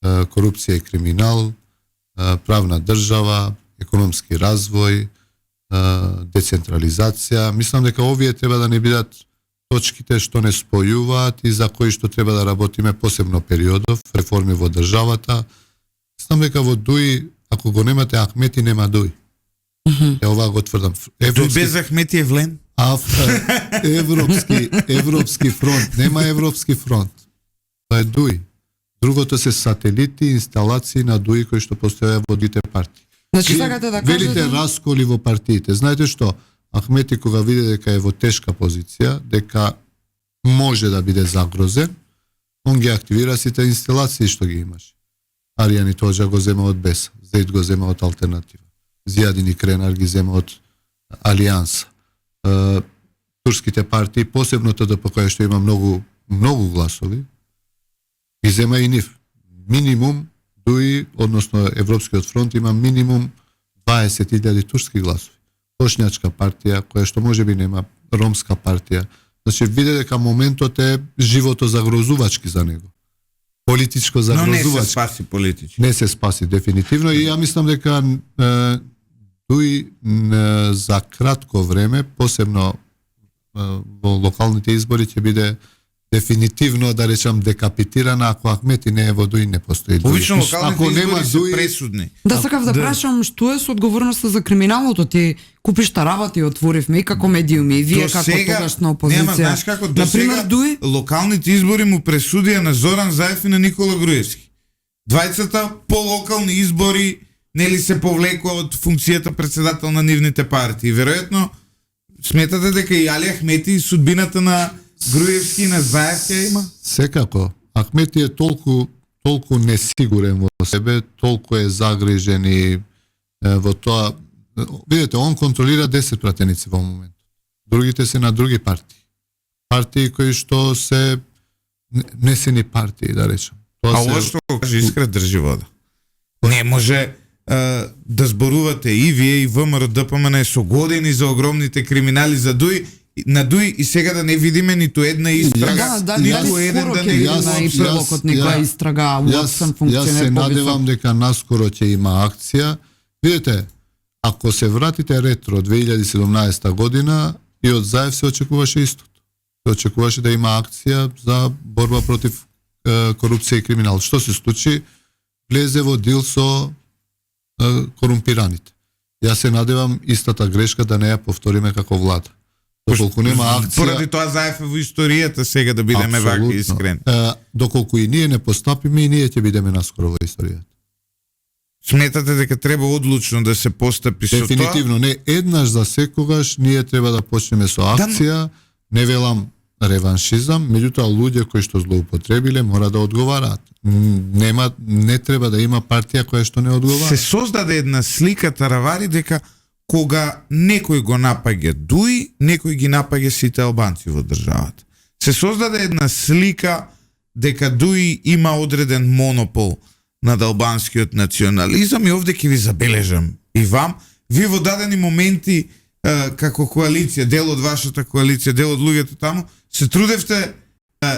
S3: корупција и криминал, правна држава, економски развој, децентрализација. Мислам дека овие треба да не бидат точките што не спојуваат и за кои што треба да работиме посебно периодов, реформи во државата. Мислам дека во ДУИ, ако го немате Ахмети, нема ДУИ. Ја ова го тврдам.
S1: Тој без Ахмети е влен?
S3: Европски фронт. Нема Европски фронт. Тоа е ДУИ. Другото се сателити, инсталации на ДУИ кои што постојаат во двете партии.
S2: Значи сакате да
S3: велите
S2: кажете
S3: расколи во партиите. Знаете што? Ахмети кога виде дека е во тешка позиција, дека може да биде загрозен, он ги активира сите инсталации што ги имаше. Аријани Тоџа го зема од БЕС, Зейд го зема од Алтернатива, Зијадин и Кренар ги зема од Алијанса. Турските партии, посебно ТДП која што има многу гласови, ги зема и нив. Минимум ДУИ, односно Европскиот фронт, има минимум 20.000 турски гласови. Бошњачка партија, која што можеби нема, ромска партија. Значи, виде дека моментот е живото загрозувачки за него. Политичко загрозувачки.
S1: Но не се спаси политички.
S3: Не се спаси, дефинитивно. И ја мислам дека ДУИ за кратко време, посебно во локалните избори, ќе биде дефинитивно, да речам, декапитирана, ако Ахмети не е во ДУИ, не постои ДУИ.
S1: Обично локалните избори се пресудни.
S2: Да, сакав да прашам што е со одговорноста за криминалото. Ти купишта работи, отворивме и како медиуми, и вие како тогашна опозиција.
S1: Нема, знаеш како, до
S2: например,
S1: сега
S2: ДУИ?
S1: локалните избори му пресудија на Зоран Заев и на Никола Груевски. Двајцата по локални избори нели се повлекува од функцијата председател на нивните партии. Веројатно сметате дека и Али Ахмети и судбината на Груевски на Заев ќе има?
S3: Секако. Ахмети е толку несигурен во себе, толку е загрижен и во тоа. Видете, он контролира 10 пратеници во момент. Другите се на други партии. Партии кои што се несени партии, да речем.
S1: А ова што го каже Искра држи вода. Не може да зборувате и вие и ВМРО ДПМН со години за огромните криминали за ДУИ, на ДУИ и сега да не видиме ниту една истрага,
S2: дали скоро ќе видиме и прилог од некоја истрага, Уотсон функционер.
S3: Јас се надевам дека наскоро ќе има акција. Видете, ако се вратите ретро 2017 година, и од Заев се очекуваше истото. Се очекуваше да има акција за борба против корупција и криминал. Што се случи? Влезе во дил со корумпираните. Јас се надевам истата грешка да не ја повториме како влада. Доколку нема акција...
S1: Поради тоа Заев е во историјата сега да бидеме вака искрени.
S3: Доколку и ние не постапиме, и ние ќе бидеме наскоро во историјата.
S1: Сметате дека треба одлучно да се постапи со тоа?
S3: Дефинитивно, не еднаш за секогаш ние треба да почнеме со акција, не велам реваншизам, меѓутоа луѓе кои што злоупотребиле мора да одговараат. Не треба да има партија која што не одговара.
S1: Се создаде една слика таравари дека кога некој го напаѓа ДУИ, некој ги напаѓа сите албанци во државата. Се создаде една слика дека ДУИ има одреден монопол над албанскиот национализам и овде ќе ви забележам и вам, ви во дадени моменти како коалиција, дел од вашата коалиција, дел од луѓето таму, се трудевте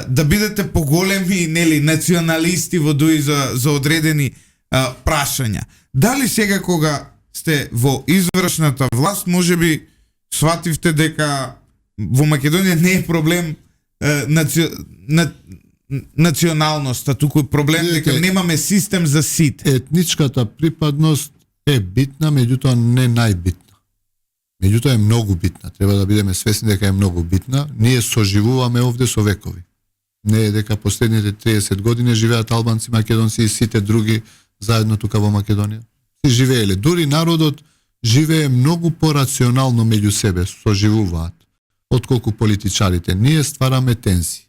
S1: да бидете поголеми, нели, националисти во ДУИ за одредени прашања. Дали сега кога сте во извршната власт, можеби свативте дека во Македонија не е проблем националноста, туку е проблем дека немаме систем за сите.
S3: Етничката припадност е битна, меѓутоа не најбитна. Меѓутоа е многу битна. Треба да бидеме свесни дека е многу битна. Ние соживуваме овде со векови. Не е дека последните 30 години живеат албанци, македонци и сите други заедно тука во Македонија. Си живееле. Дури народот живее многу порационално меѓу себе, соживуваат, отколку политичарите. Ние ствараме тензии.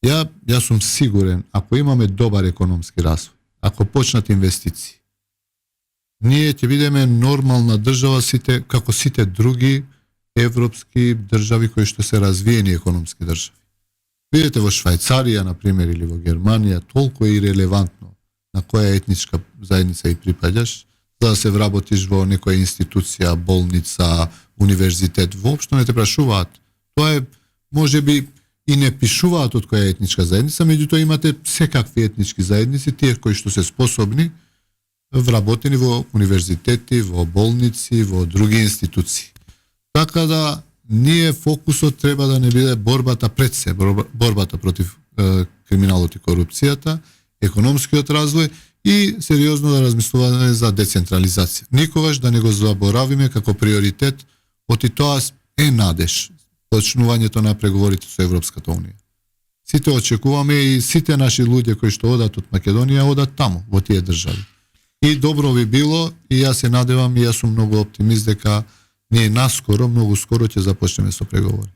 S3: Јас сум сигурен, ако имаме добар економски развој, ако почнат инвестиции, ние ќе бидеме нормална држава сите, како сите други европски држави кои што се развиени економски држави. Видите во Швајцарија, например, или во Германија, толку е ирелевантно на која етничка заедница и припаѓаш, за да се вработиш во некоја институција, болница, универзитет, воопшто не те прашуваат. Тоа е, можеби, и не пишуваат од која етничка заедница, меѓутоа имате секакви етнички заедници, тие кои што се способни, вработени во универзитети, во болници, во други институции. Така да, ние фокусот треба да не биде борбата пред се, борбата против криминалот и корупцијата, економскиот развој и сериозно да размислуваме за децентрализација. Никогаш да не го заборавиме како приоритет, оти тоа е надеж, почнувањето на преговорите со Европската Унија. Сите очекуваме и сите наши луѓе кои што одат од Македонија, одат таму, во тие држави. И добро би било, и јас се надевам, и јас сум многу оптимист дека ние наскоро, многу скоро ќе започнеме со преговори.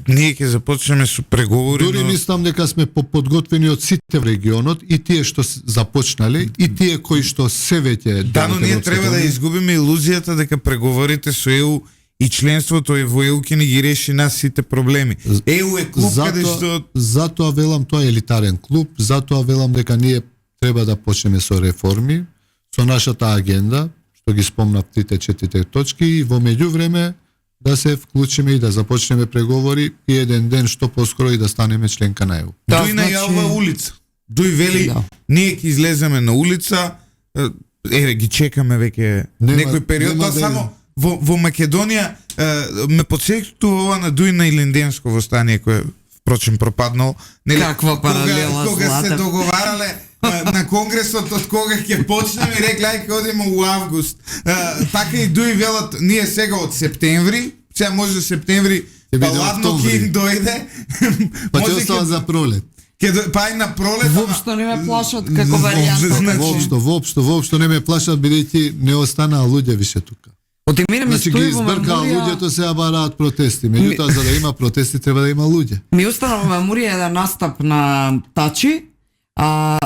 S1: Ние ќе започнеме со преговори.
S3: Дури мислам дека сме подготвени од сите в регионот, и тие што започнале, и тие кои што се веќе
S1: да, но ние треба да изгубиме илузијата дека преговорите со ЕУ и членството во ЕУ ќе ни ги реши нас сите проблеми. ЕУ е клуб каде што...
S3: Затоа велам, тоа е елитарен клуб, затоа велам дека ние треба да почнеме со реформи, со нашата агенда, што ги спомнав 3-4 точки, и во меѓувреме да се вклучиме и да започнеме преговори и еден ден што поскоро и да станеме членка на ЕУ.
S1: Дуј најавува улица. Дуј вели, ние ќе излеземе на улица, ги чекаме веќе некој период, тоа само во Македонија ме потсетува на Дуј на Илинденско востание кое впрочем пропаднало.
S2: Каква паралела,
S1: кога се договарале на конгресот од кога ќе почнеме и рекле ај ќе одиме у август. Така и Дуј велат, ние сега од септември, сега може септември ладно ќе им дојде.
S3: Па ќе остава за пролет.
S1: Па и на пролет.
S2: Воопшто не ме плашат како варијанта.
S3: Воопшто не ме плашат, бидејќи не останаа луѓе више тука.
S2: Значи
S3: ги избркаа луѓето, сега бараат протести. Меѓутоа, за да има протести, треба да има луѓе.
S2: Ми остана во меморија еден настап на Тачи,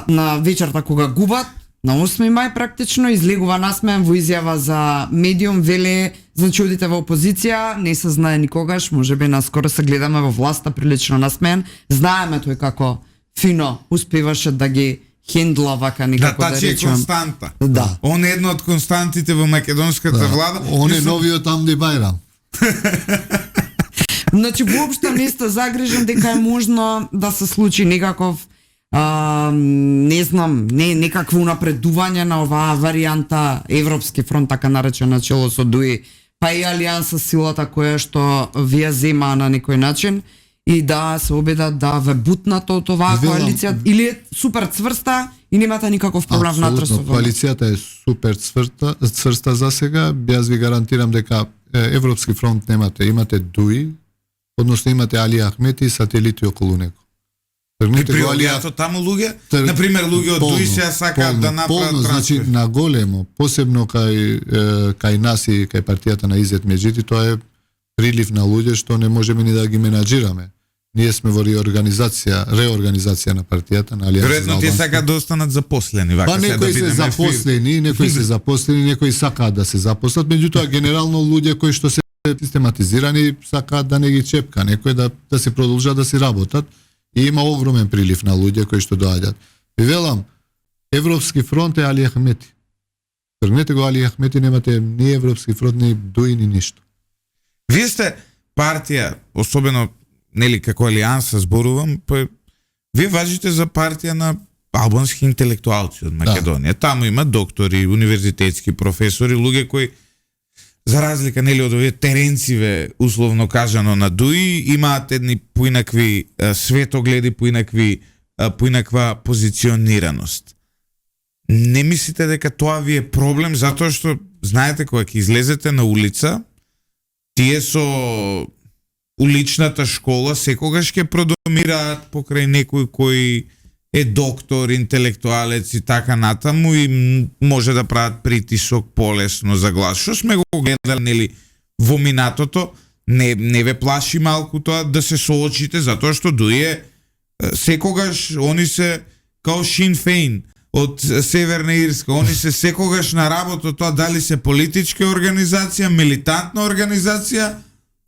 S2: на вечерта кога губат, на 8 мај практично, излегува насмеан во изјава за медиум, веле, значи одите во опозиција, не се знае никогаш, можеби наскоро се гледаме во власта прилично насмеан, знаеме тој како фино успеваше да ги хендла вака никако да речем.
S1: Тачи е константа.
S2: Да.
S1: Он е една од константите во македонската влада.
S3: Он е новиот Амди Бајрам.
S2: Значи, воопшто не сте загрижен дека е можно да се случи некаков не знам, некакво унапредување на оваа варијанта Европски фронт, така наречен на чело со Дуи, па и Алијанса силата која што вие зема на некој начин и да се обидат да ве бутнат од оваа коалиција, или е супер цврста и немате никаков проблем внатре со тоа.
S3: Коалицијата е супер цврста за сега. Јас ви гарантирам дека Европски фронт немате, имате Дуи, односно имате Али Ахмети и сателити околу него.
S1: И при Алијато таму луѓе, например луѓе од Дуи се сакаат да направат трансфер.
S3: Значи на големо, посебно кај нас и кај партијата на Изет Меджиди, тоа е прилив на луѓе што не можеме ни да ги менаџираме. Ние сме во реорганизација на партијата на Алијанса.
S1: Веројатно тие сакаат да останат запослени, вака
S3: се да бидеме. Па некои се запослени, некои сакаат да се запослат, меѓутоа генерално луѓе кои што се систематизирани сакаат да не ги чепка, некои да се продолжат да се работат. И има огромен прилив на луѓе кои што доаѓаат. Ви велам, Европски фронт е Али Ахмети. Тргнете го Али Ахмети, немате ни Европски фронт, ни Дуи, ни ништо.
S1: Вие сте партија, особено нели како Алијанса зборувам, па вие важите за партија на албански интелектуалци од Македонија. Да. Таму има доктори, универзитетски професори, луѓе кои за разлика нели од овие теренциве, условно кажано, на ДУИ, имаат едни поинакви светогледи, поинаква позиционираност. Не мислите дека тоа ви е проблем, затоа што, знаете, кога ќе излезете на улица, тие со уличната школа секогаш ќе продомираат покрај некој кој е доктор, интелектуалец и така натаму и може да прават притисок полесно за глас. Што сме го гледали, нели, во минатото, не ве плаши малку тоа да се соочите, затоа што дуе секогаш, они се као Шин Фейн од Северна Ирска, они се секогаш на работа, тоа дали се политичка организација, милитантна организација,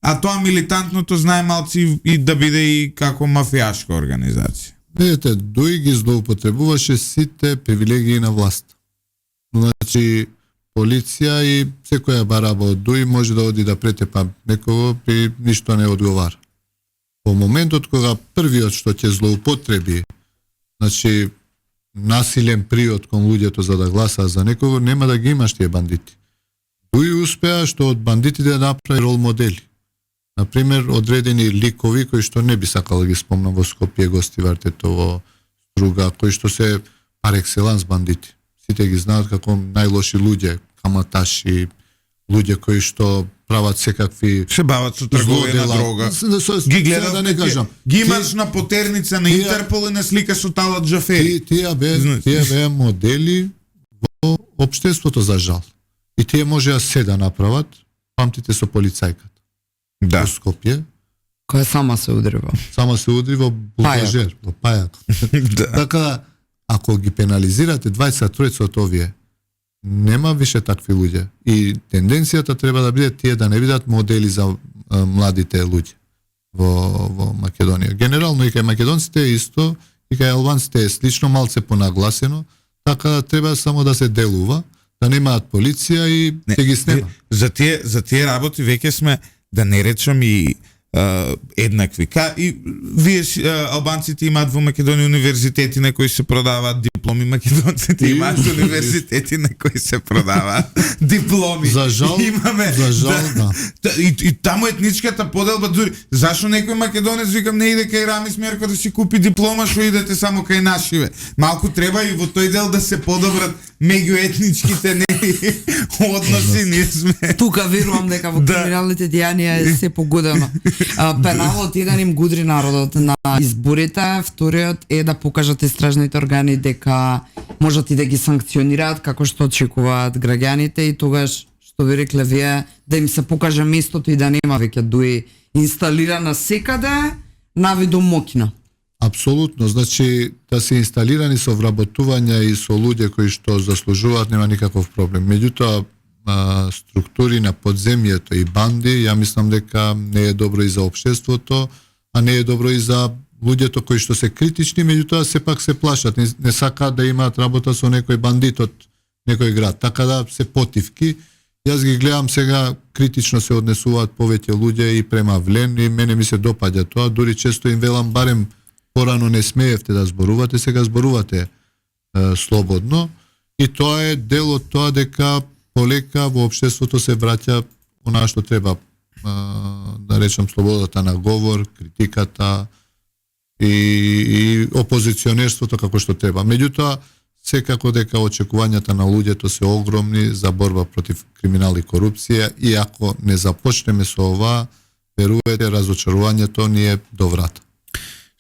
S1: а тоа милитантното знае малци и да биде и како мафијашка организација.
S3: Видете, ДУИ ги злоупотребуваше сите привилегии на власт. Значи, полиција и секоја бараба од ДУИ може да оди да претепа некого и ништо не одговара. Во моментот кога првиот што ќе злоупотреби, значи, насилен приод кон луѓето за да гласаат за некого, нема да ги имаш тие бандити. ДУИ успеа што од бандитите да направи рол модели. Например, одредени ликови кои што не би сакал да ги спомнам во Скопје, Гостивартетово, Струга, кои што се пар екселанс бандити. Сите ги знаат како најлоши луѓе, каматаши, луѓе кои што прават секакви
S1: се бават со трговија на дрога. Ги гледат
S3: да не кажам.
S1: Ги имаш на потерница на Интерпол и на слика со Талат Джафери.
S3: Тие беа модели во општеството, за жал. И тие можеа се да направат, памтите со полицајката.
S1: Да.
S3: Во Скопје.
S2: Која сама се удрива.
S3: Сама се удри во булдожер, во пајак.
S1: Да.
S3: Така, ако ги пенализирате 20-30 од овие, нема више такви луѓе. И тенденцијата треба да биде тие да не бидат модели за младите луѓе во Македонија. Генерално и кај македонците е исто, и кај албанците е слично, малце понагласено, така треба само да се делува, да немаат полиција и ќе ги снема.
S1: За тие работи веќе сме, да не речам, и еднакви. И вие албанците имаат во Македонија универзитети на кои се продаваат дипломи, македонците имаат универзитети на кои се продаваат дипломи.
S3: За жал, да.
S1: И таму етничката поделба дури. Зашо некој македонец викам не иде кај Рамис Мерко да си купи диплома, што идете само кај нашиве. Малку треба и во тој дел да се подобрат меѓуетничките односи, ние сме.
S2: Тука верувам дека во криминалните дејанија е се погодено. Пеналот еден им гудри народот на изборите, вториот е да покажат истражните органи дека можат и да ги санкционираат како што очекуваат граѓаните и тогаш, што ви рекле вие, да им се покаже местото и да нема веќе ДУИ инсталирана секаде навидом мокина.
S3: Апсолутно, значи да се инсталирани со вработувања и со луѓе кои што заслужуваат, нема никаков проблем. Меѓутоа, структури на подземјето и банди, ја мислам дека не е добро и за општеството, а не е добро и за луѓето кои што се критични, меѓутоа сепак се плашат, не сакаат да имаат работа со некој бандит од некој град, така да се потивки. Јас ги гледам сега, критично се однесуваат повеќе луѓе и према Влен и мене ми се допаѓа тоа, дури често им велам барем порано не смеевте да зборувате, сега зборувате слободно и тоа е дел од тоа дека полека во општеството се враќа онаа што треба, да речам, слободата на говор, критиката и опозиционерството како што треба. Меѓутоа, секако дека очекувањата на луѓето се огромни за борба против криминал и корупција и ако не започнеме со ова, верувате, разочарувањето ни е до врата.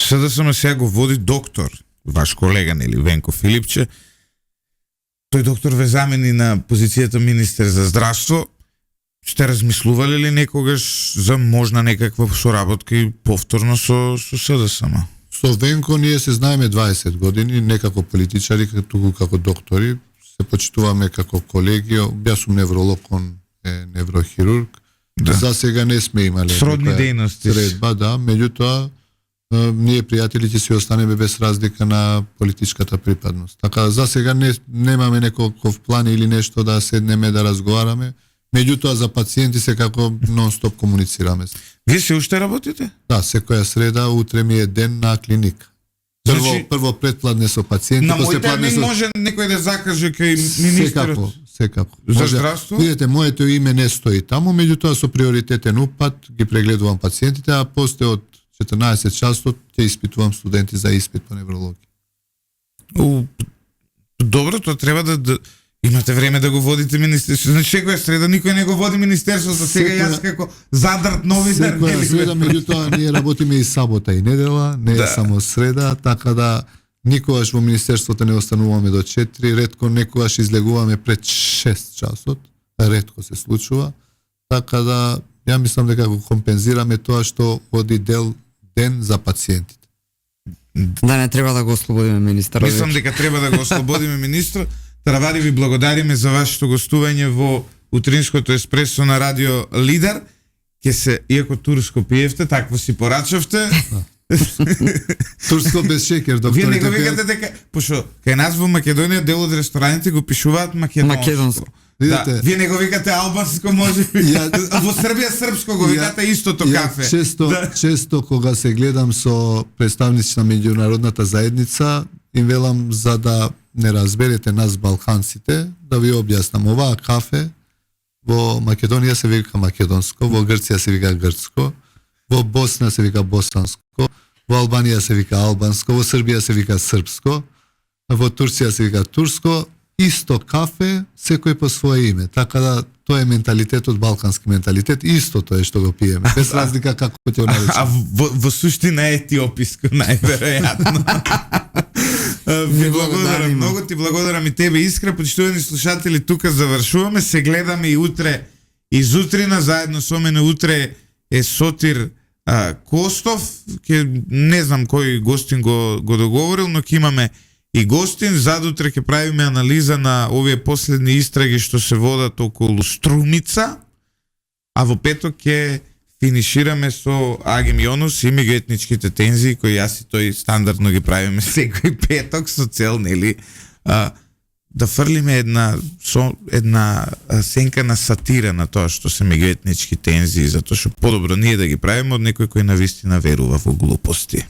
S1: СДСМ сега го води доктор, ваш колега, нели, Венко Филипче. Тој доктор ве замени на позицијата министер за здравство. Сте размислувале ли некогаш за можна некаква соработка и повторно со СДСМ?
S3: Со Венко ние се знаеме 20 години, не како политичари, туку како доктори. Се почитуваме како колеги. Јас сум невролог, он е неврохирург.
S1: Да.
S3: За сега не сме имале
S1: сродни дејности.
S3: Средба, да, меѓутоа ние пријатели ќе си останеме без разлика на политичката припадност. Така за сега немаме некој план или нешто да седнеме да разговараме. Меѓутоа за пациенти се како нон-стоп комуницираме.
S1: Вие се уште работите?
S3: Да, секоја среда, утре ми е ден на клиника. Прво предпладне со пациенти,
S1: на
S3: после
S1: мој
S3: пладне
S1: термин може некој да закаже кај министерот.
S3: секако.
S1: За здравство?
S3: Видете, моето име не стои таму, меѓутоа со приоритетен упат ги прегледувам пациентите, а после од 14 часот ќе испитувам студенти за испит по неврологија.
S1: Добро, тоа треба да имате време да го водите министерството. Значи секоја среда никој не го води министерството, сега јас како задрт новинар.
S3: Секоја среда, меѓутоа ние работиме и сабота и недела, не е само среда, така да никогаш во министерството не остануваме до 4, ретко некогаш излегуваме пред 6 часот, ретко се случува, така да ја мислам дека го компензираме тоа што оди ден за пациентите.
S2: Да не треба да го ослободиме министерот.
S1: Мислам дека треба да го ослободиме министрот. Травари, ви благодариме за вашето гостување во утринското еспресо на Радио Лидер. Ке се, иако турско пиевте, такво си порачавте.
S3: Турско без шекер, доктор.
S1: Вие не го викате дека, пошто кај нас во Македонија дел од рестораните го пишуваат македонско. Да, вие не го викате албанско, може би. Во Србија српско го викате истото кафе.
S3: Често кога се гледам со представници на меѓународната заедница, им велам за да не разберете нас балканците, да ви објаснам, оваа кафе во Македонија се вика македонско, во Грција се вика грцко, во Босна се вика босанско, во Албанија се вика албанско, во Србија се вика српско, во Турција се вика турско, исто кафе, секој по свое име. Така да тоа е менталитетот, балкански менталитет, истото е што го пиеме, без разлика како ќе го наречеме.
S1: А во суштина е етиописко најверојатно. Ви благодарам, многу ти благодарам и тебе, Искра. Почитувани слушатели, тука завршуваме. Се гледаме и утре изутрина, заедно со мене утре е Сотир Костов. Не знам кој гостин го договорил, но ќе имаме и гостин. Задутре ќе правиме анализа на овие последни истраги што се водат околу Струмица, а во петок ќе финишираме со Агим Јонус и меѓуетничките тензии кои јас и тој стандардно ги правиме секој петок со цел, нели, да фрлиме една сенка на сатира на тоа што се меѓуетнички тензии, затоа што подобро ние да ги правиме од некој кој навистина верува во глупости.